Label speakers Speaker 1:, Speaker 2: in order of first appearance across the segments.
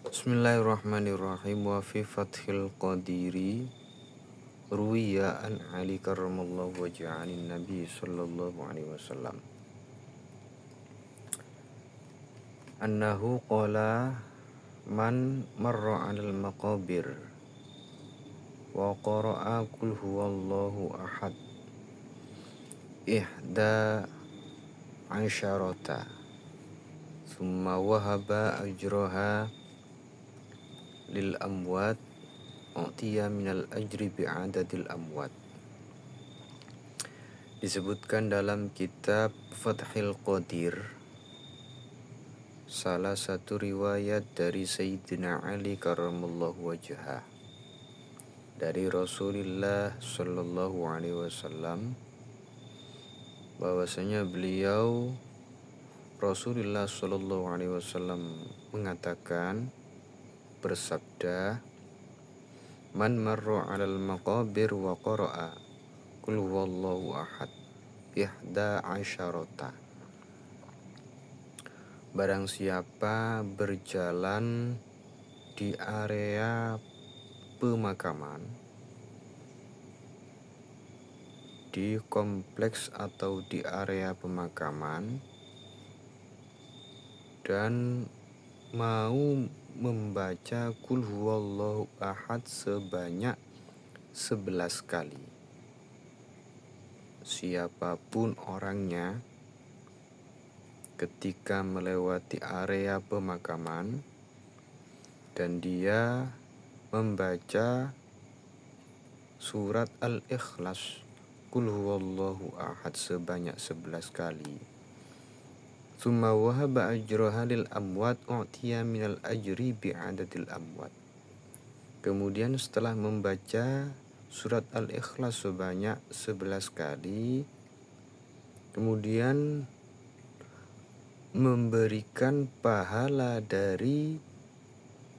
Speaker 1: Bismillahirrahmanirrahim. Wa fi fathil qadiri ruwiya an Ali karramallahu wajha'anin nabi sallallahu alaihi wasallam annahu qala man marra 'alal maqabir wa qara'a qul huwallahu ahad ihda asyarata summa wahaba ajraha lil amwat u'tiya minal ajri bi'adadil amwat. Disebutkan dalam kitab Fathil Qadir, salah satu riwayat dari Sayyidina Ali karramallahu wajhah dari Rasulullah sallallahu alaihi wasallam, bahwasanya beliau Rasulullah sallallahu alaihi wasallam mengatakan, bersabda, man marra 'alal maqabir wa qara'a qul huwallahu ahad ihda asyarata. Barang siapa berjalan di area pemakaman, di kompleks atau di area pemakaman, dan mau membaca qul huwallahu ahad sebanyak 11 kali. Siapapun orangnya ketika melewati area pemakaman dan dia membaca surat Al-Ikhlas qul huwallahu ahad sebanyak 11 kali, summa wahaba ajraha lil amwat u'tiya minal ajri bi'adadil amwat. Kemudian setelah membaca surat Al-Ikhlas sebanyak 11 kali, kemudian memberikan pahala dari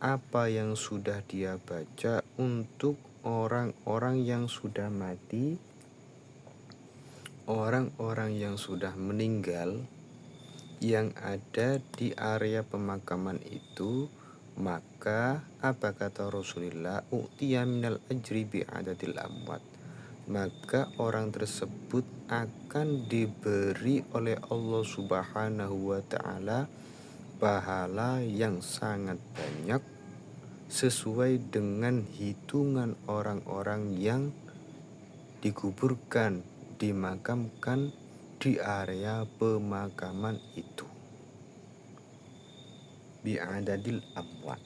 Speaker 1: apa yang sudah dia baca untuk orang-orang yang sudah mati, orang-orang yang sudah meninggal yang ada di area pemakaman itu. Maka apa kata Rasulullah, u'tiya minal ajri bi'adadil amwat, maka orang tersebut akan diberi oleh Allah Subhanahu wa ta'ala pahala yang sangat banyak sesuai dengan hitungan orang-orang yang dikuburkan, dimakamkan di area pemakaman itu. Bi'adadil amwat.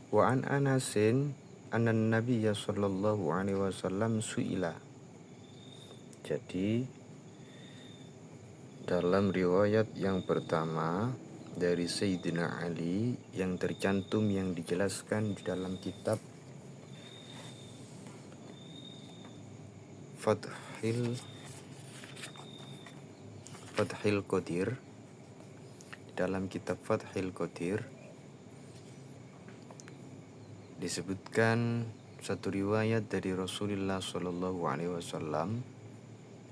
Speaker 1: Wa an Anasin anan Nabiyya sallallahu alaihi wasallam su'ila. Jadi dalam riwayat yang pertama dari Sayyidina Ali yang tercantum, yang dijelaskan di dalam kitab Fathil Qadir, dalam kitab Fathil Qadir disebutkan satu riwayat dari Rasulullah Shallallahu Alaihi Wasallam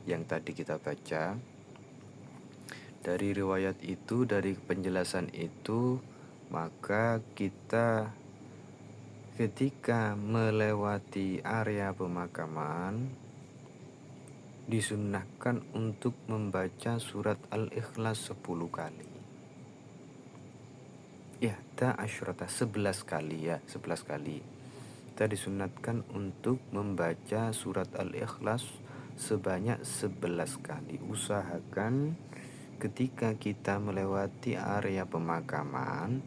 Speaker 1: yang tadi kita baca. Dari riwayat itu, dari penjelasan itu, maka kita ketika melewati area pemakaman disunnahkan untuk membaca surat Al-Ikhlas 10 kali. Ihda asyrata, 11 kali ya, 11 kali. Kita disunatkan untuk membaca surat Al-Ikhlas sebanyak 11 kali. Usahakan ketika kita melewati area pemakaman,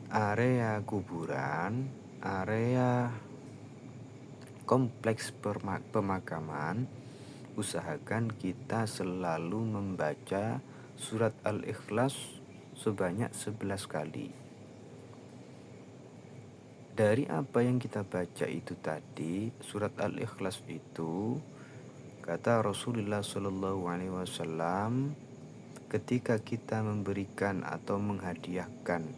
Speaker 1: area kuburan, area kompleks pemakaman, usahakan kita selalu membaca surat Al-Ikhlas sebanyak 11 kali. Dari apa yang kita baca itu tadi, surat Al-Ikhlas itu, kata Rasulullah Shallallahu Alaihi Wasallam, ketika kita memberikan atau menghadiahkan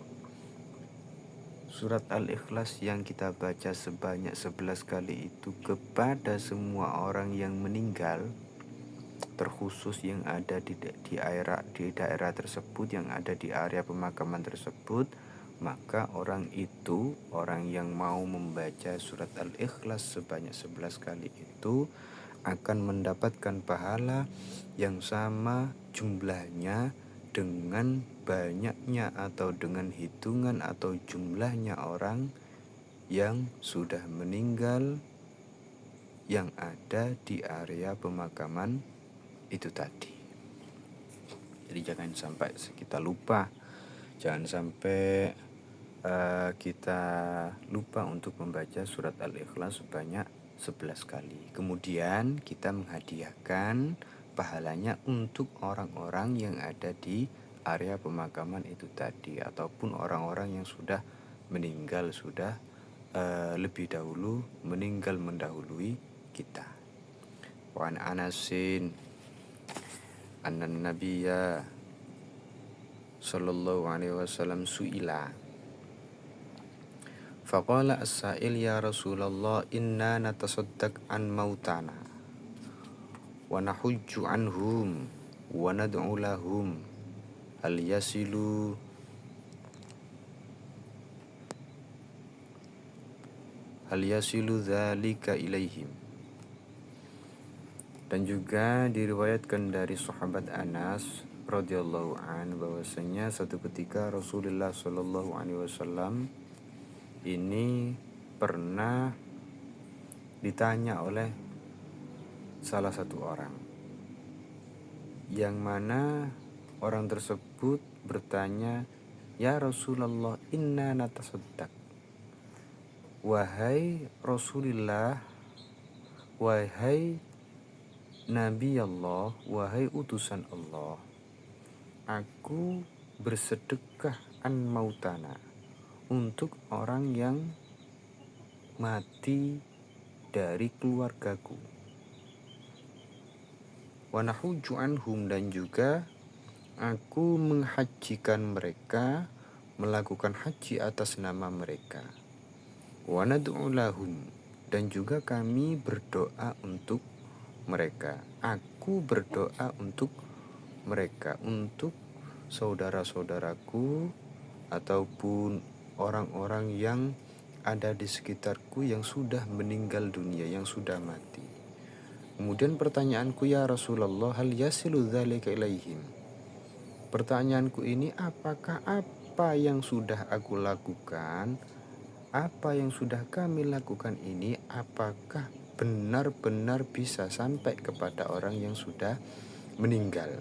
Speaker 1: Surat Al-Ikhlas yang kita baca sebanyak 11 kali itu kepada semua orang yang meninggal, terkhusus yang ada di daerah tersebut, yang ada di area pemakaman tersebut, maka orang itu, orang yang mau membaca surat Al-Ikhlas sebanyak 11 kali itu akan mendapatkan pahala yang sama jumlahnya dengan banyaknya atau dengan hitungan atau jumlahnya orang yang sudah meninggal yang ada di area pemakaman itu tadi. Jadi jangan sampai kita lupa, jangan sampai kita lupa untuk membaca surat Al-Ikhlas sebanyak 11 kali. Kemudian kita menghadiahkan pahalanya untuk orang-orang yang ada di area pemakaman itu tadi, ataupun orang-orang yang sudah meninggal, sudah lebih dahulu meninggal mendahului kita. Wa an Anasin annan nabiyya sallallahu alaihi wasallam su'ila faqala as-sa'il ya Rasulullah inna natasaddaq an mautana wa nahujju anhum wa nad'u lahum hal yasilu dzalika ilaihim. Dan juga diriwayatkan dari sahabat Anas radhiyallahu an bahwasanya satu ketika Rasulullah sallallahu alaihi wasallam ini pernah ditanya oleh salah satu orang, yang mana orang tersebut bertanya, ya Rasulullah inna natasaddaq, wahai Rasulullah, wahai Nabi Allah, wahai utusan Allah, aku bersedekah an mautana, untuk orang yang mati dari keluargaku. Wa nahujju anhum, dan juga aku menghajikan mereka, melakukan haji atas nama mereka. Wa nad'u lahum, dan juga kami berdoa untuk mereka. Aku berdoa untuk mereka, untuk saudara-saudaraku ataupun orang-orang yang ada di sekitarku yang sudah meninggal dunia, yang sudah mati. Kemudian pertanyaanku, ya Rasulullah, hal yasilu dzalika ilaihim. Pertanyaanku ini, apakah apa yang sudah aku lakukan, apa yang sudah kami lakukan ini, apakah benar-benar bisa sampai kepada orang yang sudah meninggal?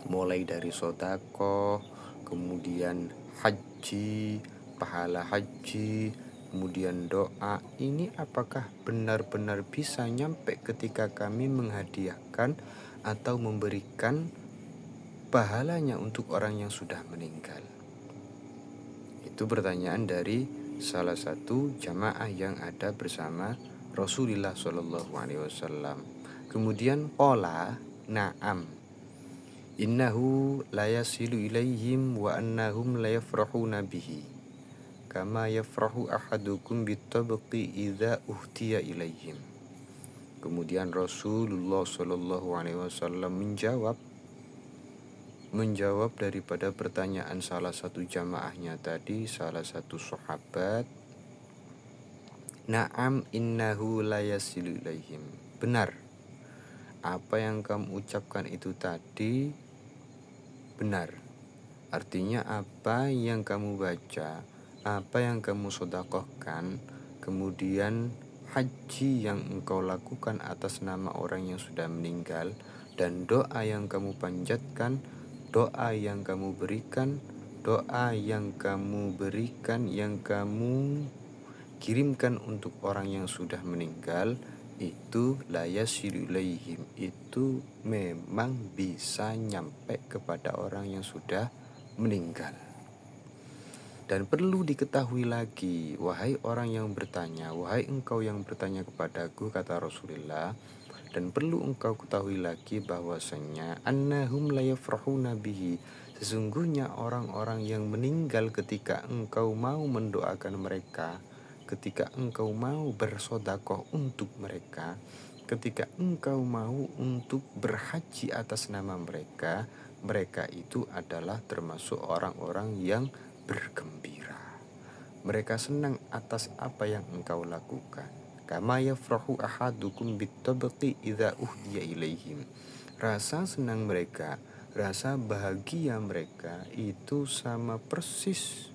Speaker 1: Mulai dari sedekah, kemudian haji, pahala haji, kemudian doa, ini apakah benar-benar bisa nyampe ketika kami menghadiahkan atau memberikan pahalanya untuk orang yang sudah meninggal? Itu pertanyaan dari salah satu jamaah yang ada bersama Rasulullah Shallallahu Alaihi Wasallam. Kemudian qala na'am innahu layasilu ilaihim wa annahum layafrahuna bihi kama yafrahu ahadukum bitabqi idza uhtiya ilaihim. Kemudian Rasulullah sallallahu alaihi wasallam menjawab daripada pertanyaan salah satu jamaahnya tadi, salah satu sahabat, na'am innahu layasilu ilaihim. Benar, apa yang kamu ucapkan itu tadi benar. Artinya apa yang kamu baca, apa yang kamu sedekahkan, kemudian haji yang engkau lakukan atas nama orang yang sudah meninggal, dan doa yang kamu panjatkan, doa yang kamu berikan, doa yang kamu berikan, yang kamu kirimkan untuk orang yang sudah meninggal, itu layasilu ilaihim, itu memang bisa nyampe kepada orang yang sudah meninggal. Dan perlu diketahui lagi, wahai orang yang bertanya, wahai engkau yang bertanya kepadaku, kata Rasulullah, dan perlu engkau ketahui lagi bahwasanya annahum layafrahuna bihi, Sesungguhnya orang-orang yang meninggal ketika engkau mau mendoakan mereka, ketika engkau mau bersodakoh untuk mereka, ketika engkau mau untuk berhaji atas nama mereka, mereka itu adalah termasuk orang-orang yang bergembira. Mereka senang atas apa yang engkau lakukan. Kama yafrahu ahadukum bitabqi idza uhdiya ilaihim. Rasa senang mereka, rasa bahagia mereka itu sama persis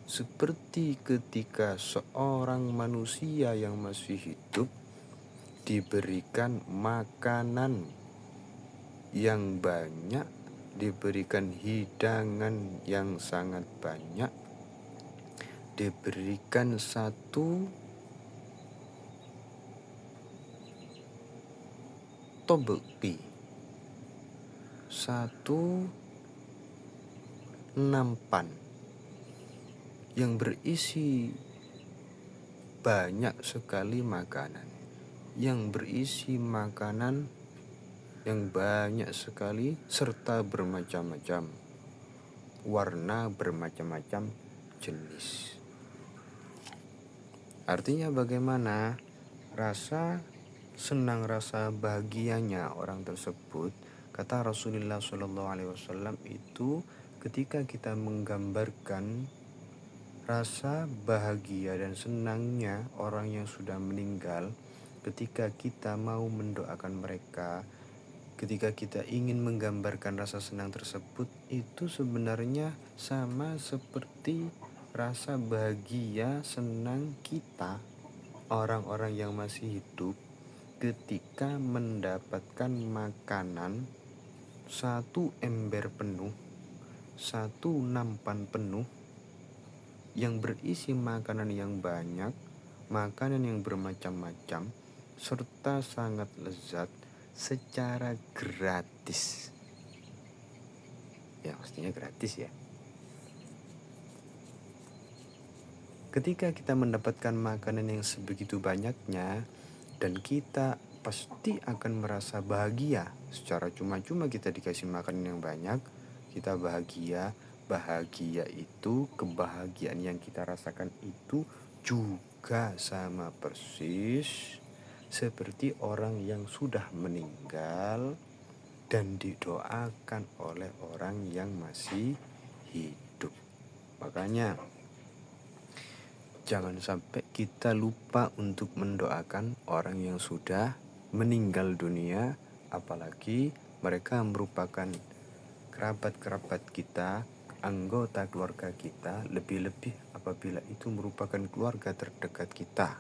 Speaker 1: seperti ketika seorang manusia yang masih hidup diberikan makanan yang banyak, diberikan hidangan yang sangat banyak, diberikan satu tobeki, satu nampan yang berisi banyak sekali makanan, yang berisi makanan yang banyak sekali serta bermacam-macam warna, bermacam-macam jenis. Artinya bagaimana? Rasa senang, rasa bahagianya orang tersebut, kata Rasulullah SAW itu ketika kita menggambarkan rasa bahagia dan senangnya orang yang sudah meninggal, ketika kita mau mendoakan mereka, ketika kita ingin menggambarkan rasa senang tersebut, itu sebenarnya sama seperti rasa bahagia senang kita, orang-orang yang masih hidup, ketika mendapatkan makanan satu ember penuh, satu nampan penuh yang berisi makanan yang banyak, makanan yang bermacam-macam, serta sangat lezat secara gratis. Ya, pastinya gratis ya. Ketika kita mendapatkan makanan yang sebegitu banyaknya, dan kita pasti akan merasa bahagia. Secara cuma-cuma kita dikasih makanan yang banyak, kita bahagia. Bahagia itu, kebahagiaan yang kita rasakan itu juga sama persis seperti orang yang sudah meninggal dan didoakan oleh orang yang masih hidup. Makanya jangan sampai kita lupa untuk mendoakan orang yang sudah meninggal dunia, apalagi mereka merupakan kerabat-kerabat kita, anggota keluarga kita, lebih-lebih apabila itu merupakan keluarga terdekat kita.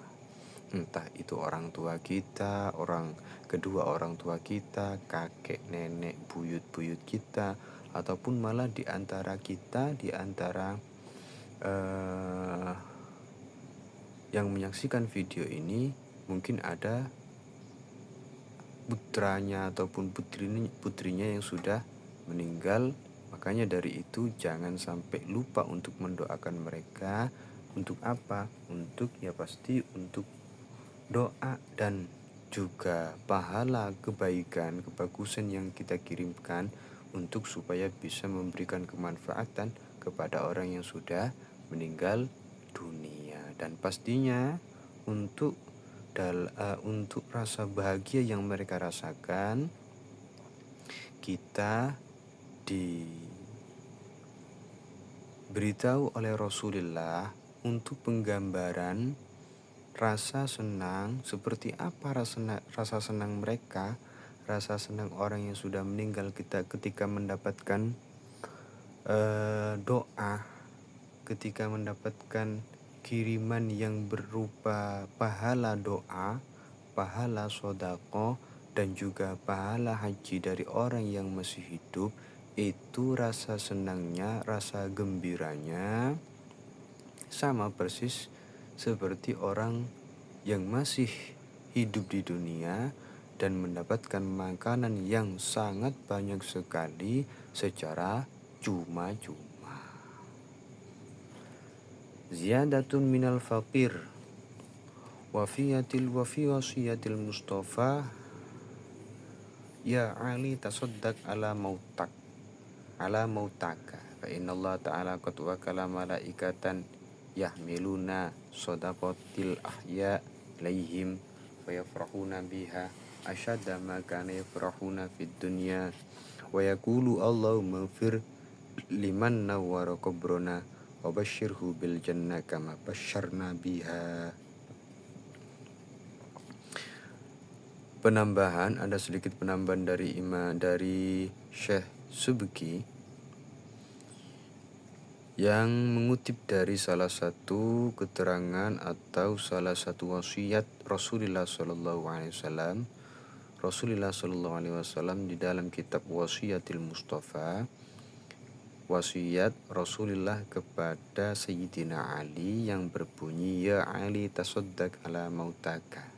Speaker 1: Entah itu orang tua kita, kedua orang tua kita, kakek, nenek, buyut-buyut kita, ataupun malah di antara kita, di antara yang menyaksikan video ini, mungkin ada putranya ataupun putrinya yang sudah meninggal. Makanya dari itu jangan sampai lupa untuk mendoakan mereka. Untuk apa? Untuk ya pasti untuk doa dan juga pahala kebaikan, kebagusan yang kita kirimkan untuk supaya bisa memberikan kemanfaatan kepada orang yang sudah meninggal dunia. Dan pastinya untuk rasa bahagia yang mereka rasakan, kita diberitahu oleh Rasulullah untuk penggambaran rasa senang, seperti apa rasa senang mereka, rasa senang orang yang sudah meninggal kita ketika mendapatkan doa, ketika mendapatkan kiriman yang berupa pahala doa, pahala sodako, dan juga pahala haji dari orang yang masih hidup. Itu rasa senangnya, rasa gembiranya sama persis seperti orang yang masih hidup di dunia dan mendapatkan makanan yang sangat banyak sekali secara cuma-cuma. Ziyadatun minal faqir wa fi wasiyatil Mustafa, ya Ali tasaddaq ala mautak. ala mautaka fa innallaha ta'ala qad wakala malaikatan yahmiluna shadaqatil ahya ilaihim fayafrahuna biha asyadda ma kana yafrahuna fid dunya wa yaqulu Allahumma ighfir liman nawwara qabrana wa basyirhu bil jannah kama basyarna biha. Penambahan, ada sedikit penambahan dari Syekh Subki yang mengutip dari salah satu keterangan atau salah satu wasiat Rasulullah Shallallahu Alaihi Wasallam. Rasulullah Shallallahu Alaihi Wasallam di dalam kitab Wasiatil Mustafa, wasiat Rasulullah kepada Sayyidina Ali yang berbunyi, ya Ali tasaddaq ala mautaka.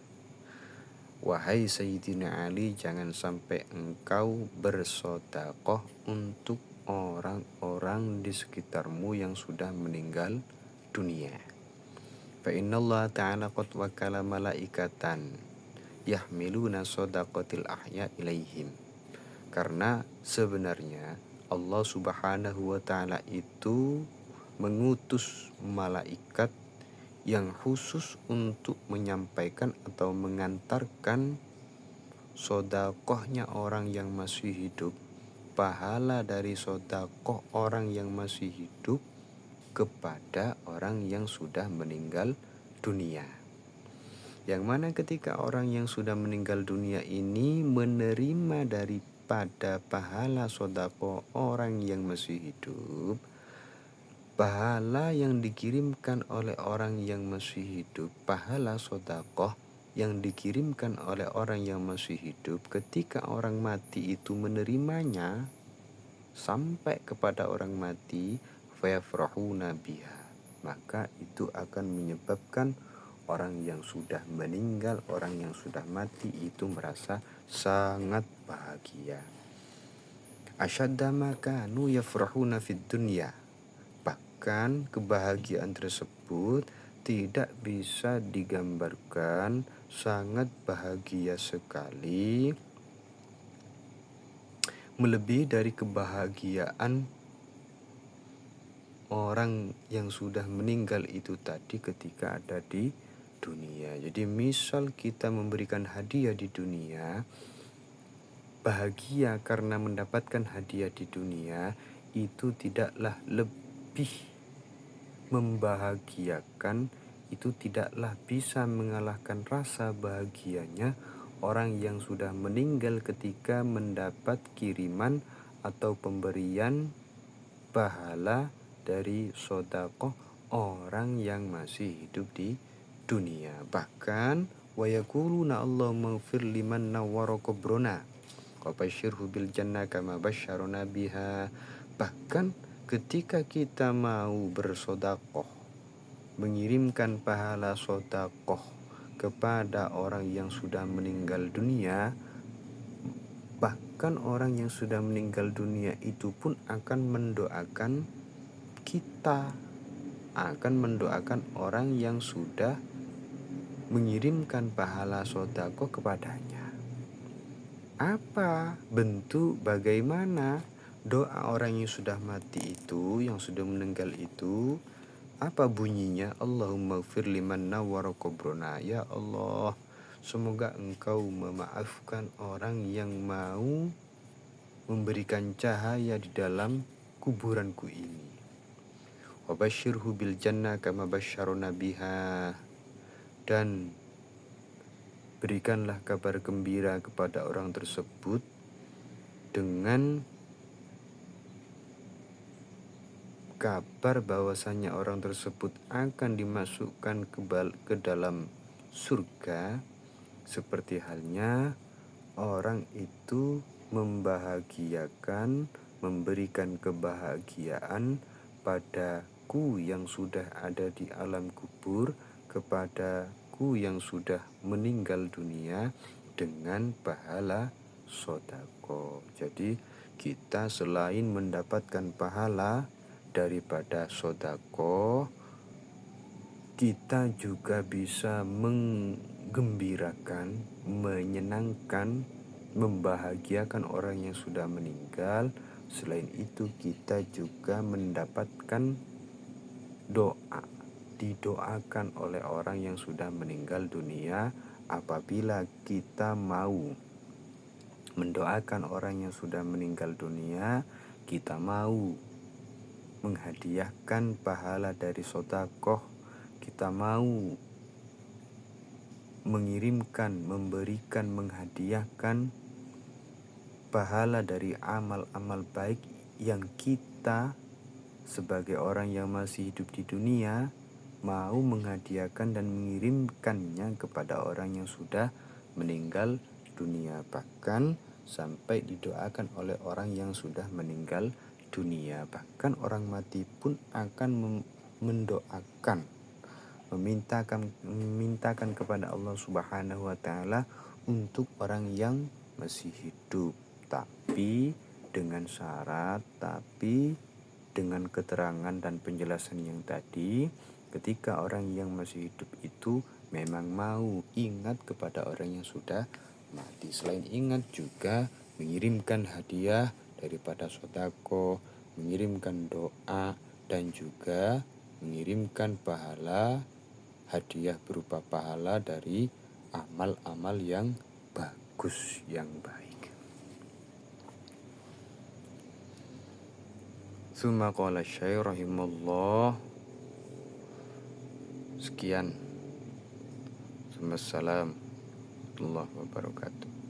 Speaker 1: Wahai Sayyidina Ali, jangan sampai engkau bersedekah untuk orang-orang di sekitarmu yang sudah meninggal dunia. Fa innallaha ta'ala qad wakala malaikatan yahmiluna shadaqatil ahya ilaihim. Karena sebenarnya Allah Subhanahu wa ta'ala itu mengutus malaikat yang khusus untuk menyampaikan atau mengantarkan sedekahnya orang yang masih hidup, pahala dari sedekah orang yang masih hidup kepada orang yang sudah meninggal dunia. Yang mana ketika orang yang sudah meninggal dunia ini menerima daripada pahala sedekah orang yang masih hidup, pahala yang dikirimkan oleh orang yang masih hidup, pahala sedekah yang dikirimkan oleh orang yang masih hidup, ketika orang mati itu menerimanya sampai kepada orang mati, fayafrahuna biha, maka itu akan menyebabkan orang yang sudah meninggal, orang yang sudah mati itu merasa sangat bahagia. Asyadda ma kanu yafrahuna fid dunya, bahkan kebahagiaan tersebut tidak bisa digambarkan, sangat bahagia sekali, melebihi dari kebahagiaan orang yang sudah meninggal itu tadi ketika ada di dunia. Jadi misal kita memberikan hadiah di dunia, bahagia karena mendapatkan hadiah di dunia itu tidaklah lebih membahagiakan, itu tidaklah bisa mengalahkan rasa bahagianya orang yang sudah meninggal ketika mendapat kiriman atau pemberian pahala dari sedekah orang yang masih hidup di dunia. Bahkan wa yaquluna Allahumma ighfir liman nawwara qabrana wa basyirhu bil jannah kama basyarna biha. Bahkan ketika kita mau bersedekah, mengirimkan pahala sedekah kepada orang yang sudah meninggal dunia, bahkan orang yang sudah meninggal dunia itu pun akan mendoakan kita, akan mendoakan orang yang sudah mengirimkan pahala sedekah kepadanya. Apa bentuk, bagaimana doa orang yang sudah mati itu, yang sudah meninggal itu? Apa bunyinya? Allahumma ighfir liman nawwara qabrana. Ya Allah, semoga engkau memaafkan orang yang mau memberikan cahaya di dalam kuburanku ini. Wa basyirhu bil jannah kama basyarna biha. Dan berikanlah kabar gembira kepada orang tersebut dengan kabar bahwasanya orang tersebut akan dimasukkan ke dalam surga, seperti halnya orang itu membahagiakan, memberikan kebahagiaan padaku yang sudah ada di alam kubur, kepadaku yang sudah meninggal dunia dengan pahala sedekah. Jadi kita selain mendapatkan pahala daripada sedekah, kita juga bisa menggembirakan, menyenangkan, membahagiakan orang yang sudah meninggal Selain itu kita juga mendapatkan doa, didoakan oleh orang yang sudah meninggal dunia. Apabila kita mau mendoakan orang yang sudah meninggal dunia, kita mau menghadiahkan pahala dari sedekah, kita mau mengirimkan, memberikan, menghadiahkan pahala dari amal-amal baik yang kita sebagai orang yang masih hidup di dunia mau menghadiahkan dan mengirimkannya kepada orang yang sudah meninggal dunia, bahkan sampai didoakan oleh orang yang sudah meninggal dunia. Bahkan orang mati pun akan mendoakan, memintakan kepada Allah Subhanahu wa taala untuk orang yang masih hidup, tapi dengan syarat, tapi dengan keterangan dan penjelasan yang tadi. Ketika orang yang masih hidup itu memang mau ingat kepada orang yang sudah mati, selain ingat juga mengirimkan hadiah daripada sodako, mengirimkan doa, dan juga mengirimkan pahala, hadiah berupa pahala dari amal-amal yang bagus, yang baik. Tsumma qala Syekh rahimahullah. Sekian. Wassalamualaikum warahmatullahi wabarakatuh.